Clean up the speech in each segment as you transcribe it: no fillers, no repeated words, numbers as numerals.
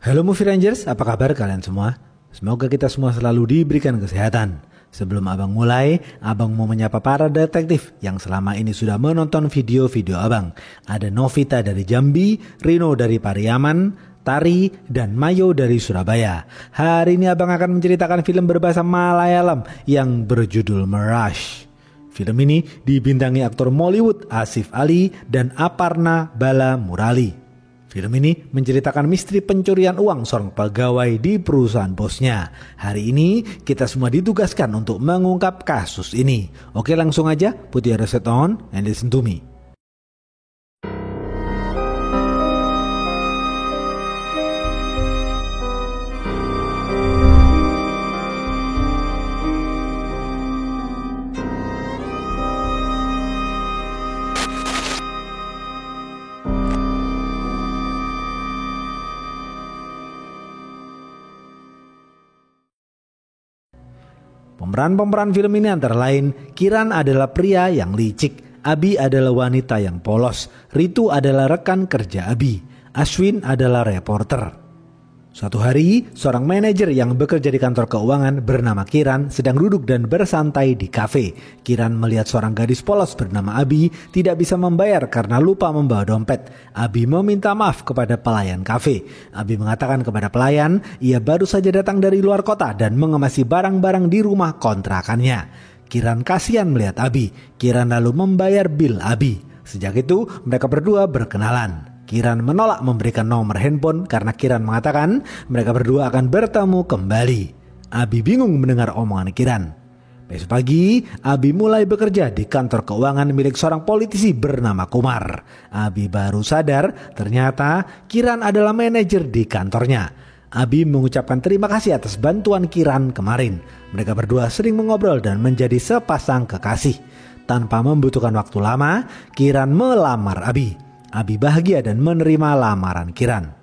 Halo Movie Rangers, apa kabar kalian semua? Semoga kita semua selalu diberikan kesehatan. Sebelum abang mulai, abang mau menyapa para detektif yang selama ini sudah menonton video-video abang. Ada Novita dari Jambi, Rino dari Pariaman, Tari, dan Mayo dari Surabaya. Hari ini abang akan menceritakan film berbahasa Malayalam yang berjudul Mirage. Film ini dibintangi aktor Mollywood Asif Ali dan Aparna Bala Murali. Film ini menceritakan misteri pencurian uang seorang pegawai di perusahaan bosnya. Hari ini kita semua ditugaskan untuk mengungkap kasus ini. Oke, langsung aja put your headset on and listen to me. Pemeran film ini antara lain Kiran adalah pria yang licik, Abi adalah wanita yang polos, Ritu adalah rekan kerja Abi, Ashwin adalah reporter. Suatu hari, seorang manajer yang bekerja di kantor keuangan bernama Kiran sedang duduk dan bersantai di kafe. Kiran melihat seorang gadis polos bernama Abi tidak bisa membayar karena lupa membawa dompet. Abi meminta maaf kepada pelayan kafe. Abi mengatakan kepada pelayan, ia baru saja datang dari luar kota dan mengemasi barang-barang di rumah kontrakannya. Kiran kasihan melihat Abi. Kiran lalu membayar bil Abi. Sejak itu, mereka berdua berkenalan. Kiran menolak memberikan nomor handphone karena Kiran mengatakan mereka berdua akan bertemu kembali. Abi bingung mendengar omongan Kiran. Besok pagi, Abi mulai bekerja di kantor keuangan milik seorang politisi bernama Kumar. Abi baru sadar ternyata Kiran adalah manajer di kantornya. Abi mengucapkan terima kasih atas bantuan Kiran kemarin. Mereka berdua sering mengobrol dan menjadi sepasang kekasih. Tanpa membutuhkan waktu lama, Kiran melamar Abi. Abi bahagia dan menerima lamaran Kiran.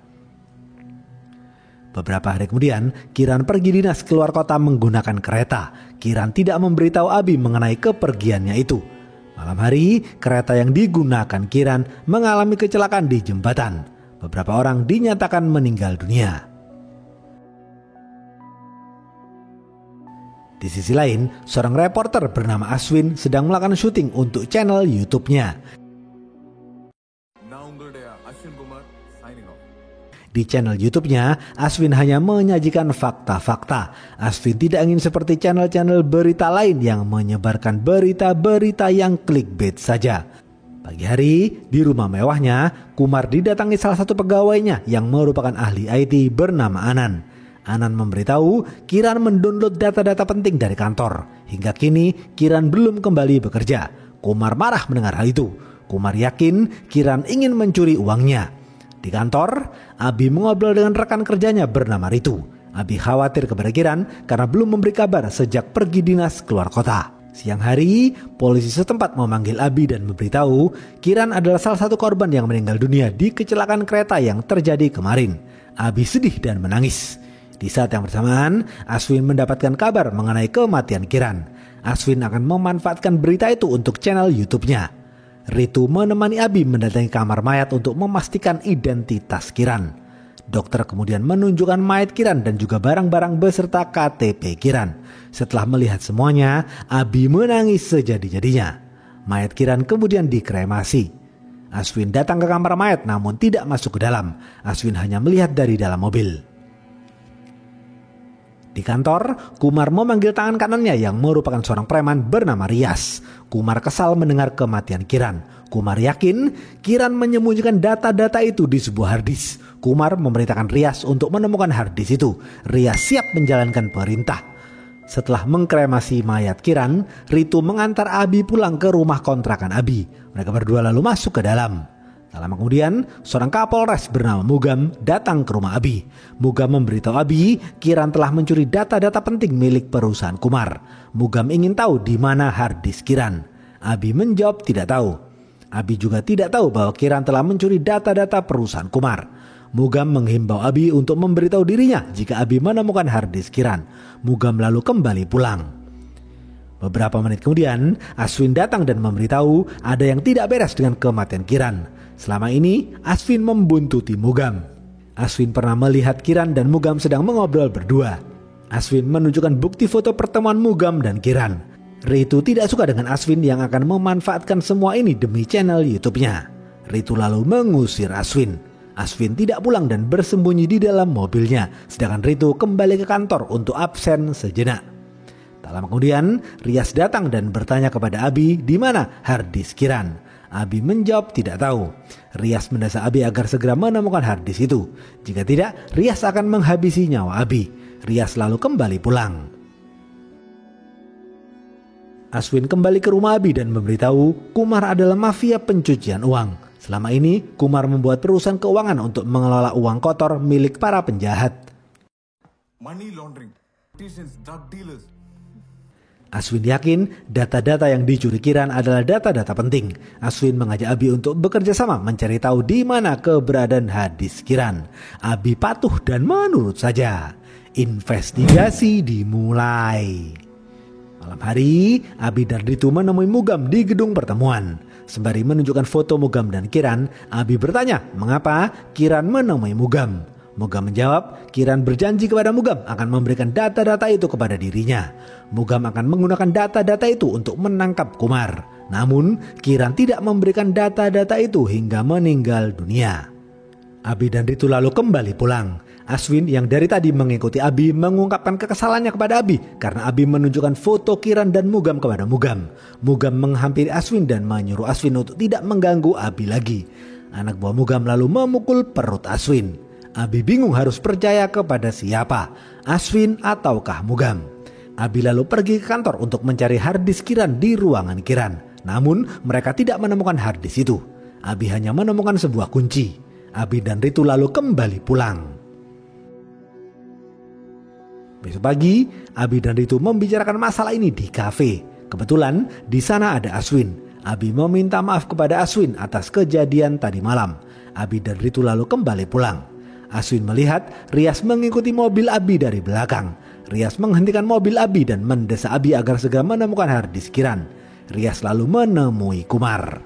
Beberapa hari kemudian, Kiran pergi dinas keluar kota menggunakan kereta. Kiran tidak memberitahu Abi mengenai kepergiannya itu. Malam hari, kereta yang digunakan Kiran mengalami kecelakaan di jembatan. Beberapa orang dinyatakan meninggal dunia. Di sisi lain, seorang reporter bernama Ashwin sedang melakukan syuting untuk channel YouTube-nya. Di channel YouTube-nya, Ashwin hanya menyajikan fakta-fakta. Ashwin tidak ingin seperti channel-channel berita lain yang menyebarkan berita-berita yang clickbait saja. Pagi hari, di rumah mewahnya, Kumar didatangi salah satu pegawainya yang merupakan ahli IT bernama Anan. Anan memberitahu Kiran mendownload data-data penting dari kantor. Hingga kini, Kiran belum kembali bekerja. Kumar marah mendengar hal itu. Kumar yakin Kiran ingin mencuri uangnya. Di kantor, Abi mengobrol dengan rekan kerjanya bernama Ritu. Abi khawatir kepada Kiran karena belum memberi kabar sejak pergi dinas keluar kota. Siang hari, polisi setempat memanggil Abi dan memberitahu Kiran adalah salah satu korban yang meninggal dunia di kecelakaan kereta yang terjadi kemarin. Abi sedih dan menangis. Di saat yang bersamaan, Ashwin mendapatkan kabar mengenai kematian Kiran. Ashwin akan memanfaatkan berita itu untuk channel YouTube-nya. Ritu menemani Abi mendatangi kamar mayat untuk memastikan identitas Kiran. Dokter kemudian menunjukkan mayat Kiran dan juga barang-barang beserta KTP Kiran. Setelah melihat semuanya, Abi menangis sejadi-jadinya. Mayat Kiran kemudian dikremasi. Ashwin datang ke kamar mayat namun tidak masuk ke dalam. Ashwin hanya melihat dari dalam mobil. Di kantor, Kumar memanggil tangan kanannya yang merupakan seorang preman bernama Rias. Kumar kesal mendengar kematian Kiran. Kumar yakin Kiran menyembunyikan data-data itu di sebuah harddisk. Kumar memerintahkan Rias untuk menemukan harddisk itu. Rias siap menjalankan perintah. Setelah mengkremasi mayat Kiran, Ritu mengantar Abi pulang ke rumah kontrakan Abi. Mereka berdua lalu masuk ke dalam. Tak lama kemudian, seorang kapolres bernama Mugam datang ke rumah Abi. Mugam memberitahu Abi, Kiran telah mencuri data-data penting milik perusahaan Kumar. Mugam ingin tahu di mana harddisk Kiran. Abi menjawab tidak tahu. Abi juga tidak tahu bahwa Kiran telah mencuri data-data perusahaan Kumar. Mugam menghimbau Abi untuk memberitahu dirinya jika Abi menemukan harddisk Kiran. Mugam lalu kembali pulang. Beberapa menit kemudian, Ashwin datang dan memberitahu ada yang tidak beres dengan kematian Kiran. Selama ini, Ashwin membuntuti Mugam. Aswin pernah melihat Kiran dan Mugam sedang mengobrol berdua. Aswin menunjukkan bukti foto pertemuan Mugam dan Kiran. Ritu tidak suka dengan Aswin yang akan memanfaatkan semua ini demi channel YouTube-nya. Ritu lalu mengusir Aswin. Aswin tidak pulang dan bersembunyi di dalam mobilnya, sedangkan Ritu kembali ke kantor untuk absen sejenak. Tak lama kemudian, Rias datang dan bertanya kepada Abi di mana harddisk Kiran. Abi menjawab tidak tahu. Rias mendesak Abi agar segera menemukan harddisk itu. Jika tidak, Rias akan menghabisi nyawa Abi. Rias lalu kembali pulang. Aswin kembali ke rumah Abi dan memberitahu Kumar adalah mafia pencucian uang. Selama ini, Kumar membuat perusahaan keuangan untuk mengelola uang kotor milik para penjahat. Money laundering, drug dealers. Aswin yakin data-data yang dicuri Kiran adalah data-data penting. Aswin mengajak Abi untuk bekerja sama mencari tahu di mana keberadaan harddisk Kiran. Abi patuh dan menurut saja. Investigasi dimulai. Malam hari, Abi dan Ritu menemui Mugam di gedung pertemuan. Sembari menunjukkan foto Mugam dan Kiran, Abi bertanya mengapa Kiran menemui Mugam. Mugam menjawab, Kiran berjanji kepada Mugam akan memberikan data-data itu kepada dirinya. Mugam akan menggunakan data-data itu untuk menangkap Kumar. Namun, Kiran tidak memberikan data-data itu hingga meninggal dunia. Abi dan Ritu lalu kembali pulang. Aswin yang dari tadi mengikuti Abi mengungkapkan kekesalannya kepada Abi karena Abi menunjukkan foto Kiran dan Mugam kepada Mugam. Mugam menghampiri Aswin dan menyuruh Aswin untuk tidak mengganggu Abi lagi. Anak buah Mugam lalu memukul perut Aswin. Abi bingung harus percaya kepada siapa, Aswin ataukah Mugam. Abi lalu pergi ke kantor untuk mencari harddisk Kiran di ruangan Kiran. Namun mereka tidak menemukan harddisk itu. Abi hanya menemukan sebuah kunci. Abi dan Ritu lalu kembali pulang. Besok pagi, Abi dan Ritu membicarakan masalah ini di kafe. Kebetulan di sana ada Aswin. Abi meminta maaf kepada Aswin atas kejadian tadi malam. Abi dan Ritu lalu kembali pulang. Aswin melihat Rias mengikuti mobil Abi dari belakang. Rias menghentikan mobil Abi dan mendesak Abi agar segera menemukan harddisk Kiran. Rias lalu menemui Kumar.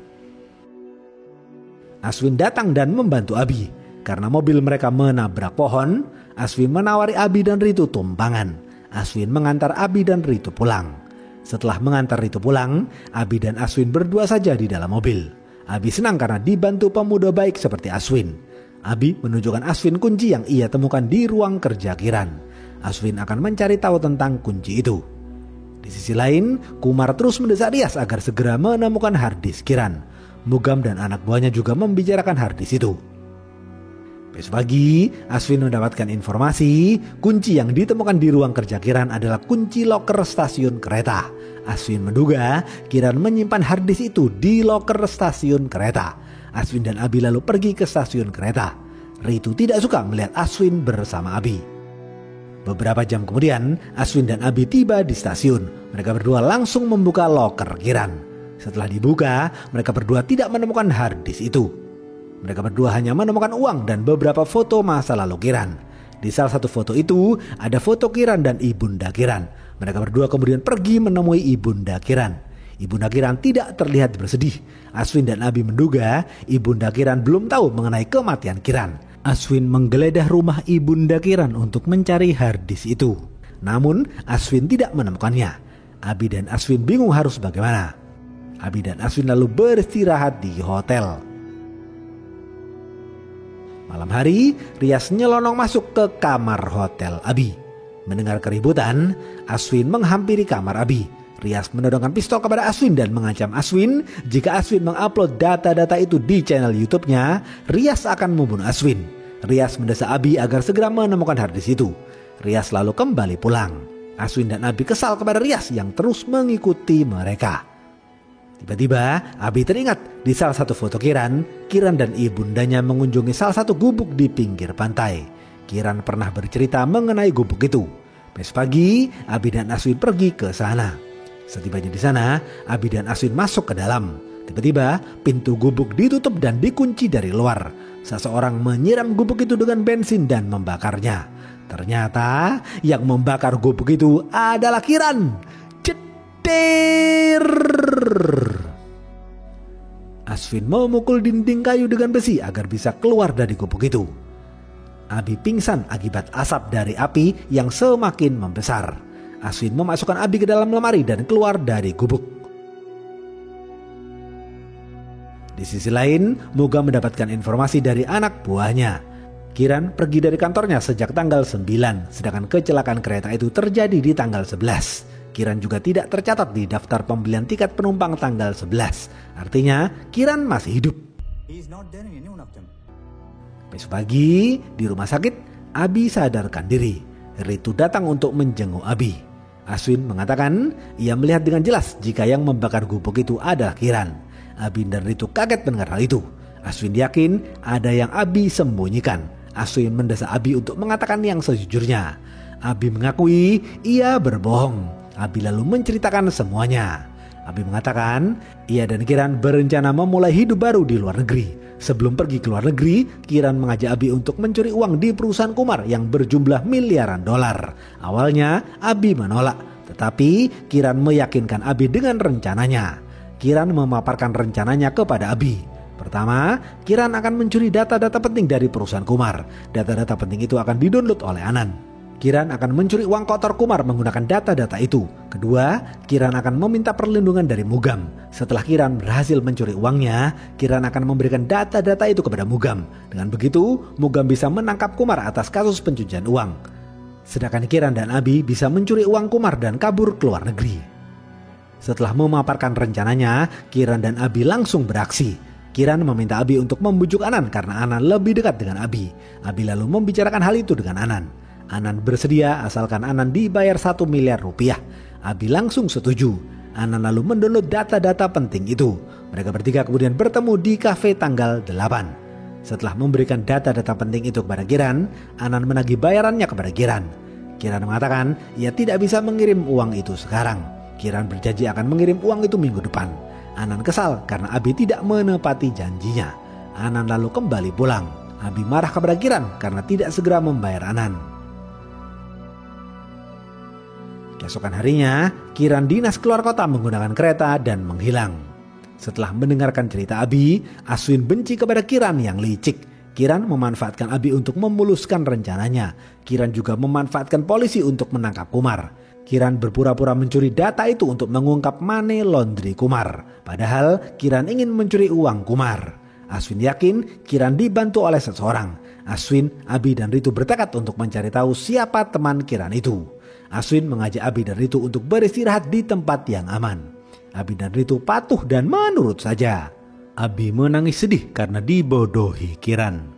Aswin datang dan membantu Abi. Karena mobil mereka menabrak pohon, Aswin menawari Abi dan Ritu tumpangan. Aswin mengantar Abi dan Ritu pulang. Setelah mengantar Ritu pulang, Abi dan Aswin berdua saja di dalam mobil. Abi senang karena dibantu pemuda baik seperti Aswin. Abi menunjukkan Aswin kunci yang ia temukan di ruang kerja Kiran. Aswin akan mencari tahu tentang kunci itu. Di sisi lain, Kumar terus mendesak Rias agar segera menemukan harddisk Kiran. Mugam dan anak buahnya juga membicarakan harddisk itu. Besok pagi, Aswin mendapatkan informasi kunci yang ditemukan di ruang kerja Kiran adalah kunci loker stasiun kereta. Aswin menduga Kiran menyimpan harddisk itu di loker stasiun kereta. Aswin dan Abi lalu pergi ke stasiun kereta. Ritu tidak suka melihat Aswin bersama Abi. Beberapa jam kemudian, Aswin dan Abi tiba di stasiun. Mereka berdua langsung membuka loker Kiran. Setelah dibuka, mereka berdua tidak menemukan harddisk itu. Mereka berdua hanya menemukan uang dan beberapa foto masa lalu Kiran. Di salah satu foto itu ada foto Kiran dan Ibunda Kiran. Mereka berdua kemudian pergi menemui Ibunda Kiran. Ibunda Kiran tidak terlihat bersedih. Aswin dan Abi menduga Ibunda Kiran belum tahu mengenai kematian Kiran. Aswin menggeledah rumah Ibunda Kiran untuk mencari harddisk itu. Namun Aswin tidak menemukannya. Abi dan Aswin bingung harus bagaimana. Abi dan Aswin lalu beristirahat di hotel. Malam hari, Rias nyelonong masuk ke kamar hotel Abi. Mendengar keributan, Aswin menghampiri kamar Abi. Rias menodongkan pistol kepada Aswin dan mengancam Aswin jika Aswin mengupload data-data itu di channel YouTube-nya, Rias akan membunuh Aswin. Rias mendesak Abi agar segera menemukan harddisk itu. Rias lalu kembali pulang. Aswin dan Abi kesal kepada Rias yang terus mengikuti mereka. Tiba-tiba Abi teringat di salah satu foto Kiran dan ibundanya mengunjungi salah satu gubuk di pinggir pantai. Kiran pernah bercerita mengenai gubuk itu. Besok pagi, Abi dan Aswin pergi ke sana. Setibanya di sana, Abi dan Aswin masuk ke dalam. Tiba-tiba pintu gubuk ditutup dan dikunci dari luar. Seseorang menyiram gubuk itu dengan bensin dan membakarnya. Ternyata yang membakar gubuk itu adalah Kiran. Cetir! Aswin memukul dinding kayu dengan besi agar bisa keluar dari gubuk itu. Abi pingsan akibat asap dari api yang semakin membesar. Aswin memasukkan Abi ke dalam lemari dan keluar dari gubuk. Di sisi lain, Mugam mendapatkan informasi dari anak buahnya. Kiran pergi dari kantornya sejak tanggal 9, sedangkan kecelakaan kereta itu terjadi di tanggal 11. Kiran juga tidak tercatat di daftar pembelian tiket penumpang tanggal 11. Artinya, Kiran masih hidup. Besok pagi, di rumah sakit, Abi sadarkan diri. Ritu datang untuk menjenguk Abi. Aswin mengatakan ia melihat dengan jelas jika yang membakar gubuk itu adalah Kiran. Abi dan Ritu kaget mendengar hal itu. Aswin yakin ada yang Abi sembunyikan. Aswin mendesak Abi untuk mengatakan yang sejujurnya. Abi mengakui ia berbohong. Abi lalu menceritakan semuanya. Abi mengatakan ia dan Kiran berencana memulai hidup baru di luar negeri. Sebelum pergi ke luar negeri, Kiran mengajak Abi untuk mencuri uang di perusahaan Kumar yang berjumlah miliaran dolar. Awalnya Abi menolak, tetapi Kiran meyakinkan Abi dengan rencananya. Kiran memaparkan rencananya kepada Abi. Pertama, Kiran akan mencuri data-data penting dari perusahaan Kumar. Data-data penting itu akan didownload oleh Anan. Kiran akan mencuri uang kotor Kumar menggunakan data-data itu. Kedua, Kiran akan meminta perlindungan dari Mugam. Setelah Kiran berhasil mencuri uangnya, Kiran akan memberikan data-data itu kepada Mugam. Dengan begitu, Mugam bisa menangkap Kumar atas kasus pencucian uang. Sedangkan Kiran dan Abi bisa mencuri uang Kumar dan kabur ke luar negeri. Setelah memaparkan rencananya, Kiran dan Abi langsung beraksi. Kiran meminta Abi untuk membujuk Anan karena Anan lebih dekat dengan Abi. Abi lalu membicarakan hal itu dengan Anan. Anan bersedia asalkan Anan dibayar 1 miliar rupiah. Abi langsung setuju. Anan lalu mendownload data-data penting itu. Mereka bertiga kemudian bertemu di kafe tanggal 8. Setelah memberikan data-data penting itu kepada Kiran, Anan menagih bayarannya kepada Kiran. Kiran mengatakan ia tidak bisa mengirim uang itu sekarang. Kiran berjanji akan mengirim uang itu minggu depan. Anan kesal karena Abi tidak menepati janjinya. Anan lalu kembali pulang. Abi marah kepada Kiran karena tidak segera membayar Anan. Keesokan harinya, Kiran dinas keluar kota menggunakan kereta dan menghilang. Setelah mendengarkan cerita Abi, Aswin benci kepada Kiran yang licik. Kiran memanfaatkan Abi untuk memuluskan rencananya. Kiran juga memanfaatkan polisi untuk menangkap Kumar. Kiran berpura-pura mencuri data itu untuk mengungkap money laundry Kumar. Padahal Kiran ingin mencuri uang Kumar. Aswin yakin Kiran dibantu oleh seseorang. Aswin, Abi dan Ritu bertekad untuk mencari tahu siapa teman Kiran itu. Aswin mengajak Abi dan Ritu untuk beristirahat di tempat yang aman. Abi dan Ritu patuh dan menurut saja. Abi menangis sedih karena dibodohi Kiran.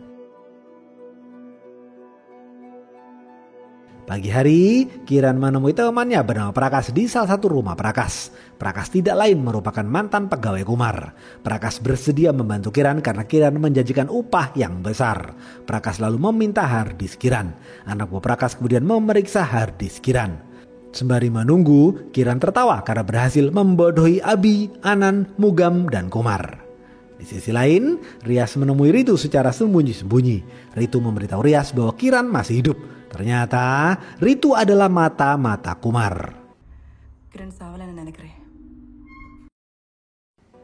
Pagi hari, Kiran menemui temannya bernama Prakas di salah satu rumah Prakas. Prakas tidak lain merupakan mantan pegawai Kumar. Prakas bersedia membantu Kiran karena Kiran menjanjikan upah yang besar. Prakas lalu meminta harddisk Kiran. Anak buah Prakas kemudian memeriksa harddisk Kiran. Sembari menunggu, Kiran tertawa karena berhasil membodohi Abi, Anan, Mugam, dan Kumar. Di sisi lain, Rias menemui Ritu secara sembunyi-sembunyi. Ritu memberitahu Rias bahwa Kiran masih hidup. Ternyata Ritu adalah mata-mata Kumar.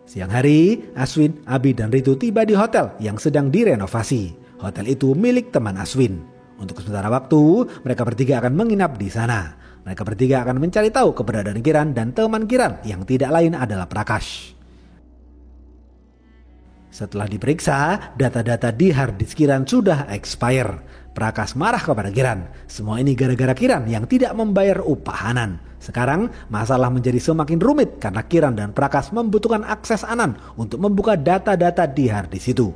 Siang hari, Aswin, Abi, dan Ritu tiba di hotel yang sedang direnovasi. Hotel itu milik teman Aswin. Untuk sementara waktu, mereka bertiga akan menginap di sana. Mereka bertiga akan mencari tahu keberadaan Kiran dan teman Kiran yang tidak lain adalah Prakash. Setelah diperiksa, data-data di harddisk Kiran sudah expire. Prakash marah kepada Kiran. Semua ini gara-gara Kiran yang tidak membayar upah Anan. Sekarang masalah menjadi semakin rumit karena Kiran dan Prakash membutuhkan akses Anan untuk membuka data-data di harddisk itu.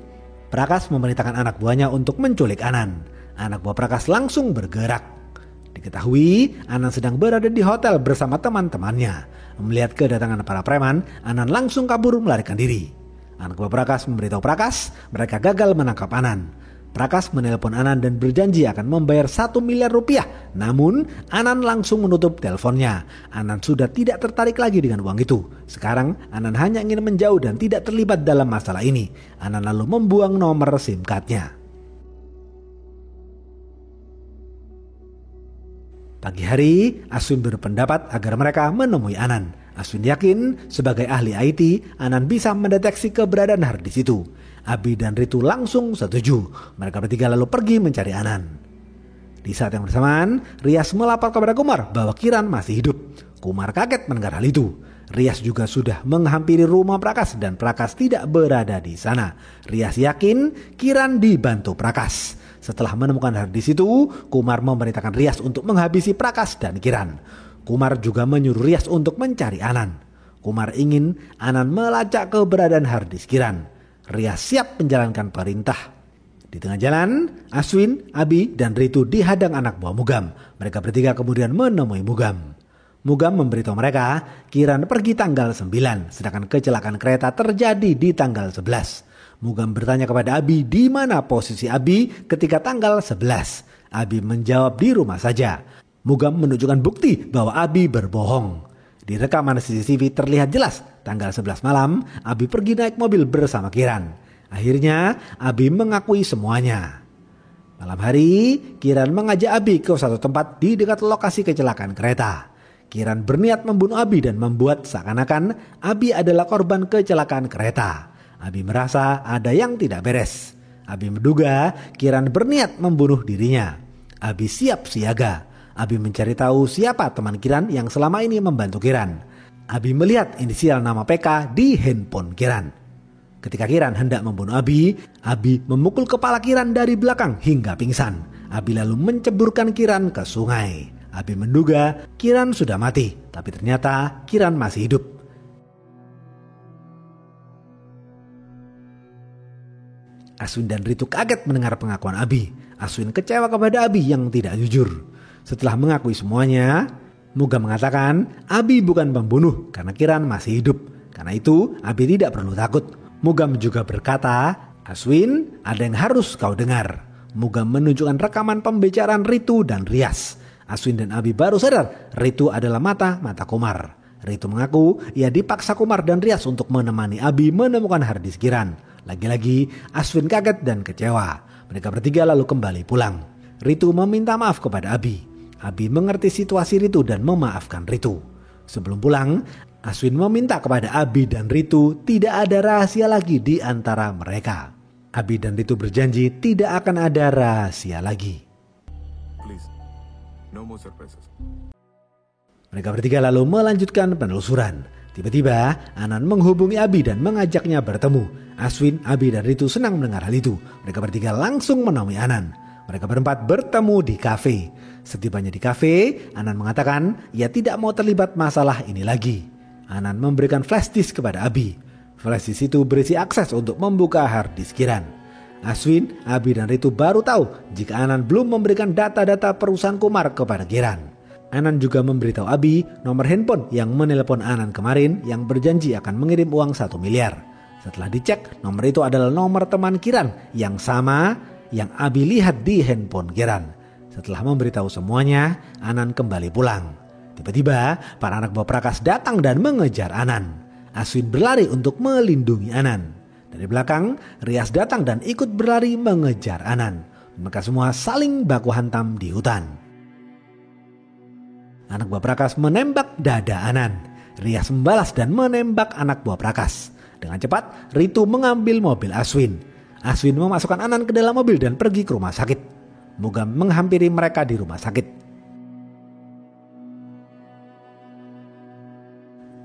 Prakash memerintahkan anak buahnya untuk menculik Anan. Anak buah Prakash langsung bergerak. Diketahui Anan sedang berada di hotel bersama teman-temannya. Melihat kedatangan para preman, Anan langsung kabur melarikan diri. Anak buah Prakash memberitahu Prakash mereka gagal menangkap Anan. Prakash menelpon Anan dan berjanji akan membayar 1 miliar rupiah. Namun Anan langsung menutup teleponnya. Anan sudah tidak tertarik lagi dengan uang itu. Sekarang Anan hanya ingin menjauh dan tidak terlibat dalam masalah ini. Anan lalu membuang nomor SIM card-nya. Pagi hari, Aswin berpendapat agar mereka menemui Anan. Aswin yakin sebagai ahli IT, Anan bisa mendeteksi keberadaan harddisk itu. Abi dan Ritu langsung setuju. Mereka bertiga lalu pergi mencari Anan. Di saat yang bersamaan, Rias melapor kepada Kumar bahwa Kiran masih hidup. Kumar kaget mendengar hal itu. Rias juga sudah menghampiri rumah Prakas dan Prakas tidak berada di sana. Rias yakin Kiran dibantu Prakas. Setelah menemukan harddisk itu, Kumar memerintahkan Rias untuk menghabisi Prakas dan Kiran. Kumar juga menyuruh Rias untuk mencari Anan. Kumar ingin Anan melacak keberadaan harddisk Kiran. Rias siap menjalankan perintah. Di tengah jalan, Aswin, Abi, dan Ritu dihadang anak buah Mugam. Mereka bertiga kemudian menemui Mugam. Mugam memberitahu mereka Kiran pergi tanggal 9, sedangkan kecelakaan kereta terjadi di tanggal 11. Mugam bertanya kepada Abi di mana posisi Abi ketika tanggal 11. Abi menjawab di rumah saja. Mugam menunjukkan bukti bahwa Abi berbohong. Di rekaman CCTV terlihat jelas tanggal 11 malam Abi pergi naik mobil bersama Kiran. Akhirnya Abi mengakui semuanya. Malam hari, Kiran mengajak Abi ke suatu tempat di dekat lokasi kecelakaan kereta. Kiran berniat membunuh Abi dan membuat seakan-akan Abi adalah korban kecelakaan kereta. Abi merasa ada yang tidak beres. Abi menduga Kiran berniat membunuh dirinya. Abi siap siaga. Abi mencari tahu siapa teman Kiran yang selama ini membantu Kiran. Abi melihat inisial nama PK di handphone Kiran. Ketika Kiran hendak membunuh Abi memukul kepala Kiran dari belakang hingga pingsan. Abi lalu menceburkan Kiran ke sungai. Abi menduga Kiran sudah mati, tapi ternyata Kiran masih hidup. Aswin dan Ritu kaget mendengar pengakuan Abi. Aswin kecewa kepada Abi yang tidak jujur. Setelah mengakui semuanya, Mugam mengatakan Abi bukan pembunuh karena Kiran masih hidup. Karena itu Abi tidak perlu takut. Mugam juga berkata, Aswin, ada yang harus kau dengar. Mugam menunjukkan rekaman pembicaraan Ritu dan Rias. Aswin dan Abi baru sadar Ritu adalah mata Kumar. Ritu mengaku ia dipaksa Kumar dan Rias untuk menemani Abi menemukan harddisk Kiran. Lagi-lagi Aswin kaget dan kecewa. Mereka bertiga lalu kembali pulang. Ritu meminta maaf kepada Abi. Abi mengerti situasi Ritu dan memaafkan Ritu. Sebelum pulang, Aswin meminta kepada Abi dan Ritu tidak ada rahasia lagi di antara mereka. Abi dan Ritu berjanji tidak akan ada rahasia lagi. Please, no more surprises. Mereka bertiga lalu melanjutkan penelusuran. Tiba-tiba Anan menghubungi Abi dan mengajaknya bertemu. Aswin, Abi, dan Ritu senang mendengar hal itu. Mereka bertiga langsung menemui Anan. Mereka berempat bertemu di kafe. Setibanya di kafe, Anan mengatakan ia tidak mau terlibat masalah ini lagi. Anan memberikan flash disk kepada Abi. Flash disk itu berisi akses untuk membuka harddisk Kiran. Aswin, Abi, dan Ritu baru tahu jika Anan belum memberikan data-data perusahaan Kumar kepada Kiran. Anan juga memberitahu Abi nomor handphone yang menelpon Anan kemarin yang berjanji akan mengirim uang 1 miliar. Setelah dicek, nomor itu adalah nomor teman Kiran yang sama yang Abi lihat di handphone Kiran. Setelah memberitahu semuanya, Anan kembali pulang. Tiba-tiba, para anak buah Prakas datang dan mengejar Anan. Aswin berlari untuk melindungi Anan. Dari belakang, Rias datang dan ikut berlari mengejar Anan. Mereka semua saling baku hantam di hutan. Anak buah Prakas menembak dada Anan. Rias membalas dan menembak anak buah Prakas. Dengan cepat, Ritu mengambil mobil Aswin. Aswin memasukkan Anan ke dalam mobil dan pergi ke rumah sakit. Mugam menghampiri mereka di rumah sakit.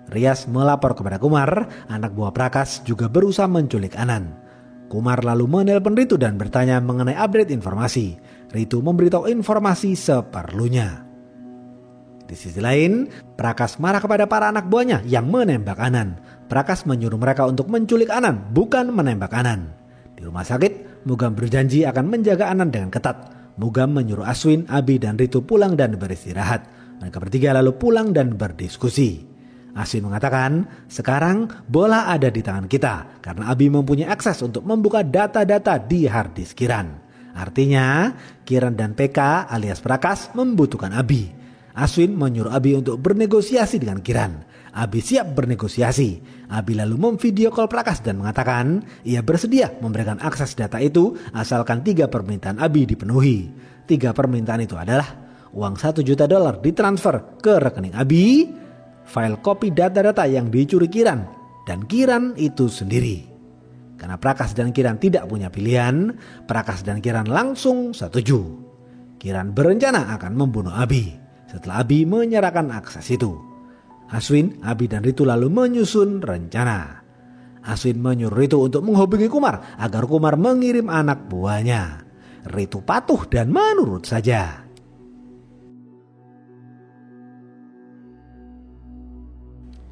Rias melapor kepada Kumar, anak buah Prakas juga berusaha menculik Anan. Kumar lalu menelpon Ritu dan bertanya mengenai update informasi. Ritu memberitahu informasi seperlunya. Di sisi lain, Prakas marah kepada para anak buahnya yang menembak Anan. Prakas menyuruh mereka untuk menculik Anan, bukan menembak Anan. Di rumah sakit, Mugam berjanji akan menjaga Anan dengan ketat. Mugam menyuruh Aswin, Abi, dan Ritu pulang dan beristirahat. Mereka bertiga lalu pulang dan berdiskusi. Aswin mengatakan, sekarang bola ada di tangan kita karena Abi mempunyai akses untuk membuka data-data di harddisk Kiran. Artinya, Kiran dan PK alias Prakas membutuhkan Abi. Aswin menyuruh Abi untuk bernegosiasi dengan Kiran. Abi siap bernegosiasi. Abi lalu memvideo call Prakas dan mengatakan ia bersedia memberikan akses data itu asalkan 3 permintaan Abi dipenuhi. 3 permintaan itu adalah uang $1 juta ditransfer ke rekening Abi, file kopi data-data yang dicuri Kiran dan Kiran itu sendiri. Karena Prakas dan Kiran tidak punya pilihan, Prakas dan Kiran langsung setuju. Kiran berencana akan membunuh Abi setelah Abi menyerahkan akses itu. Aswin, Abi dan Ritu lalu menyusun rencana. Aswin menyuruh Ritu untuk menghubungi Kumar agar Kumar mengirim anak buahnya. Ritu patuh dan menurut saja.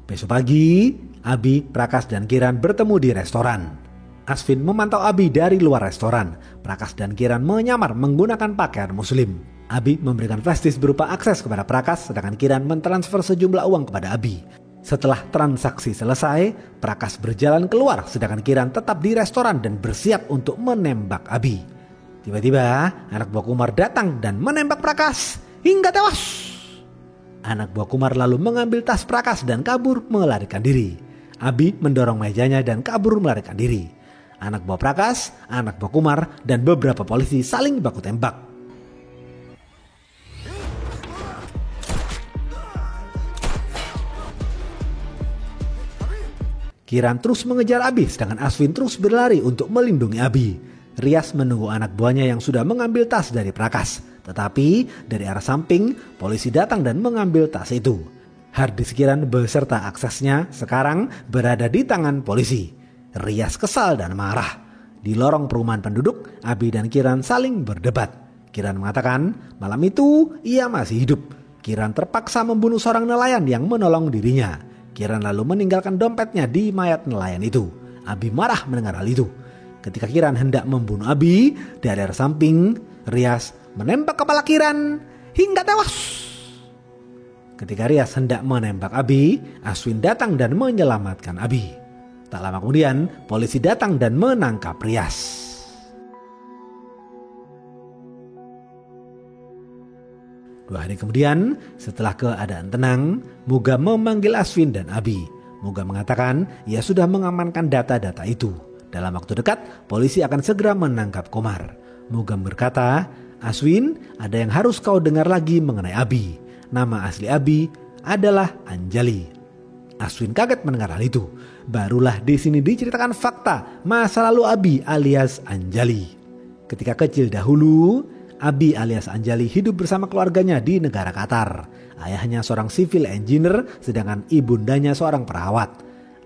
Besok pagi, Abi, Prakas dan Kiran bertemu di restoran. Aswin memantau Abi dari luar restoran. Prakas dan Kiran menyamar menggunakan pakaian muslim. Abi memberikan flash disk berupa akses kepada Prakas, sedangkan Kiran mentransfer sejumlah uang kepada Abi. Setelah transaksi selesai, Prakas berjalan keluar, sedangkan Kiran tetap di restoran dan bersiap untuk menembak Abi. Tiba-tiba, anak buah Kumar datang dan menembak Prakas hingga tewas. Anak buah Kumar lalu mengambil tas Prakas dan kabur melarikan diri. Abi mendorong mejanya dan kabur melarikan diri. Anak buah Prakas, anak buah Kumar, dan beberapa polisi saling baku tembak. Kiran terus mengejar Abi, sedangkan Aswin terus berlari untuk melindungi Abi. Rias menunggu anak buahnya yang sudah mengambil tas dari Prakas. Tetapi dari arah samping, polisi datang dan mengambil tas itu. Harddisk Kiran beserta aksesnya sekarang berada di tangan polisi. Rias kesal dan marah. Di lorong perumahan penduduk, Abi dan Kiran saling berdebat. Kiran mengatakan malam itu ia masih hidup. Kiran terpaksa membunuh seorang nelayan yang menolong dirinya. Kiran lalu meninggalkan dompetnya di mayat nelayan itu. Abi marah mendengar hal itu. Ketika Kiran hendak membunuh Abi, dari arah samping, Rias menembak kepala Kiran hingga tewas. Ketika Rias hendak menembak Abi, Aswin datang dan menyelamatkan Abi. Tak lama kemudian, polisi datang dan menangkap Rias. Dua hari kemudian, setelah keadaan tenang, Mugam memanggil Aswin dan Abi. Mugam mengatakan ia sudah mengamankan data-data itu. Dalam waktu dekat, polisi akan segera menangkap Kumar. Mugam berkata, Aswin, ada yang harus kau dengar lagi mengenai Abi. Nama asli Abi adalah Anjali. Aswin kaget mendengar hal itu. Barulah di sini diceritakan fakta masa lalu Abi alias Anjali. Ketika kecil dahulu, Abi alias Anjali hidup bersama keluarganya di negara Qatar. Ayahnya seorang civil engineer, sedangkan ibundanya seorang perawat.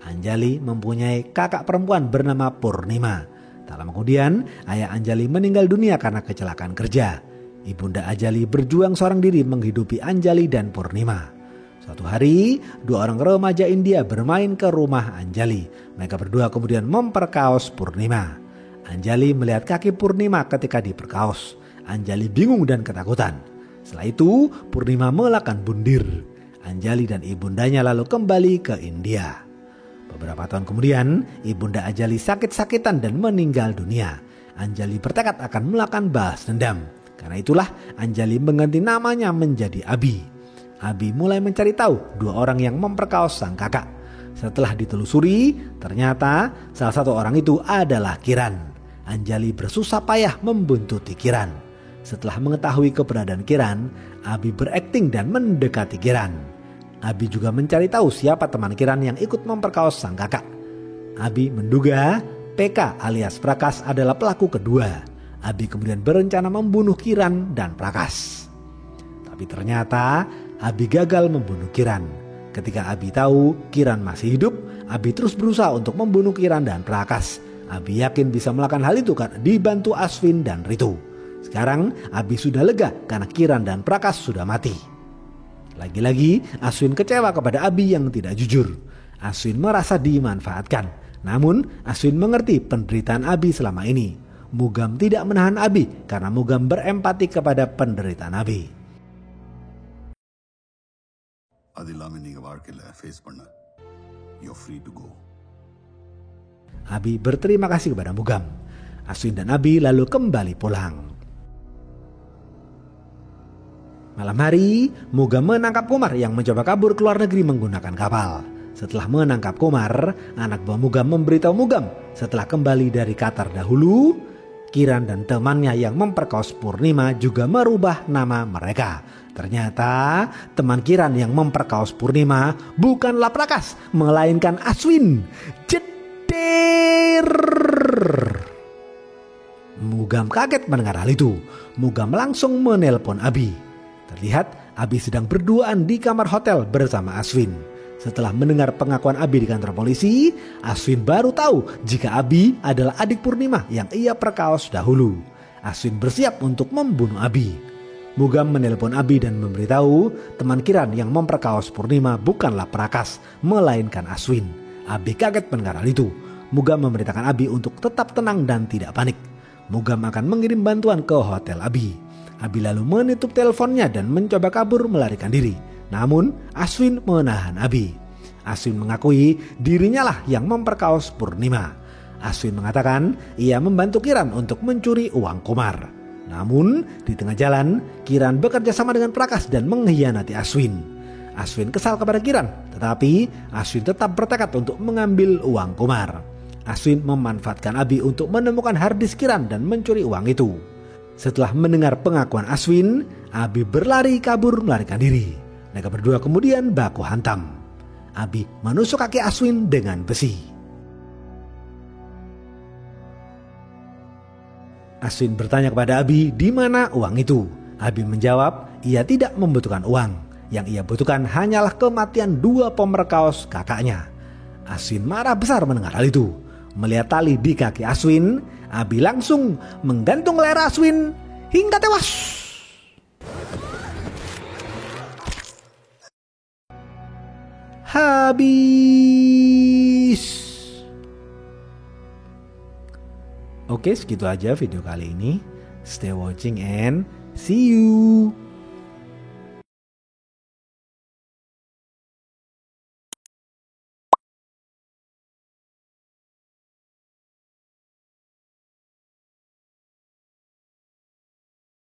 Anjali mempunyai kakak perempuan bernama Purnima. Tak lama kemudian, ayah Anjali meninggal dunia karena kecelakaan kerja. Ibunda Anjali berjuang seorang diri menghidupi Anjali dan Purnima. Suatu hari, dua orang remaja India bermain ke rumah Anjali. Mereka berdua kemudian memperkaos Purnima. Anjali melihat kaki Purnima ketika diperkaos. Anjali bingung dan ketakutan. Setelah itu, Purnima melakukan bundir. Anjali dan ibundanya lalu kembali ke India. Beberapa tahun kemudian, ibunda Anjali sakit-sakitan dan meninggal dunia. Anjali bertekad akan melakukan balas dendam. Karena itulah Anjali mengganti namanya menjadi Abi. Abi mulai mencari tahu dua orang yang memperkaos sang kakak. Setelah ditelusuri, ternyata salah satu orang itu adalah Kiran. Anjali bersusah payah membuntuti Kiran. Setelah mengetahui keberadaan Kiran, Abi berakting dan mendekati Kiran. Abi juga mencari tahu siapa teman Kiran yang ikut memperkaos sang kakak. Abi menduga PK alias Prakas adalah pelaku kedua. Abi kemudian berencana membunuh Kiran dan Prakas. Tapi ternyata Abi gagal membunuh Kiran. Ketika Abi tahu Kiran masih hidup, Abi terus berusaha untuk membunuh Kiran dan Prakas. Abi yakin bisa melakukan hal itu karena dibantu Aswin dan Ritu. Sekarang Abi sudah lega karena Kiran dan Prakas sudah mati. Lagi-lagi Aswin kecewa kepada Abi yang tidak jujur. Aswin merasa dimanfaatkan. Namun Aswin mengerti penderitaan Abi selama ini. Mugam tidak menahan Abi karena Mugam berempati kepada penderitaan Abi. You're free to go. Abi berterima kasih kepada Mugam. Aswin dan Abi lalu kembali pulang. Malam hari, Mugam menangkap Kumar yang mencoba kabur ke luar negeri menggunakan kapal. Setelah menangkap Kumar, anak buah Mugam memberitahu Mugam setelah kembali dari Qatar dahulu, Kiran dan temannya yang memperkaos Purnima juga merubah nama mereka. Ternyata teman Kiran yang memperkaos Purnima bukanlah Prakas, melainkan Aswin. Jeder! Mugam kaget mendengar hal itu. Mugam langsung menelpon Abi. Terlihat Abi sedang berduaan di kamar hotel bersama Aswin. Setelah mendengar pengakuan Abi di kantor polisi, Aswin baru tahu jika Abi adalah adik Purnima yang ia perkaos dahulu. Aswin bersiap untuk membunuh Abi. Mugam menelpon Abi dan memberitahu teman Kiran yang memperkaos Purnima bukanlah Prakas, melainkan Aswin. Abi kaget mendengar hal itu. Mugam memerintahkan Abi untuk tetap tenang dan tidak panik. Mugam akan mengirim bantuan ke hotel Abi. Abi lalu menutup teleponnya dan mencoba kabur melarikan diri. Namun Aswin menahan Abi. Aswin mengakui dirinya lah yang memperkaos Purnima. Aswin mengatakan ia membantu Kiran untuk mencuri uang Kumar. Namun di tengah jalan Kiran bekerja sama dengan Prakas dan mengkhianati Aswin. Aswin kesal kepada Kiran, tetapi Aswin tetap bertekad untuk mengambil uang Kumar. Aswin memanfaatkan Abi untuk menemukan harddisk Kiran dan mencuri uang itu. Setelah mendengar pengakuan Aswin, Abi berlari kabur melarikan diri. Mereka berdua kemudian baku hantam. Abi menusuk kaki Aswin dengan besi. Aswin bertanya kepada Abi di mana uang itu. Abi menjawab ia tidak membutuhkan uang. Yang ia butuhkan hanyalah kematian dua pemerkaos kakaknya. Aswin marah besar mendengar hal itu. Melihat tali di kaki Aswin, Abi langsung menggantung leher Aswin hingga tewas. Habis. Oke, segitu aja video kali ini. Stay watching and see you.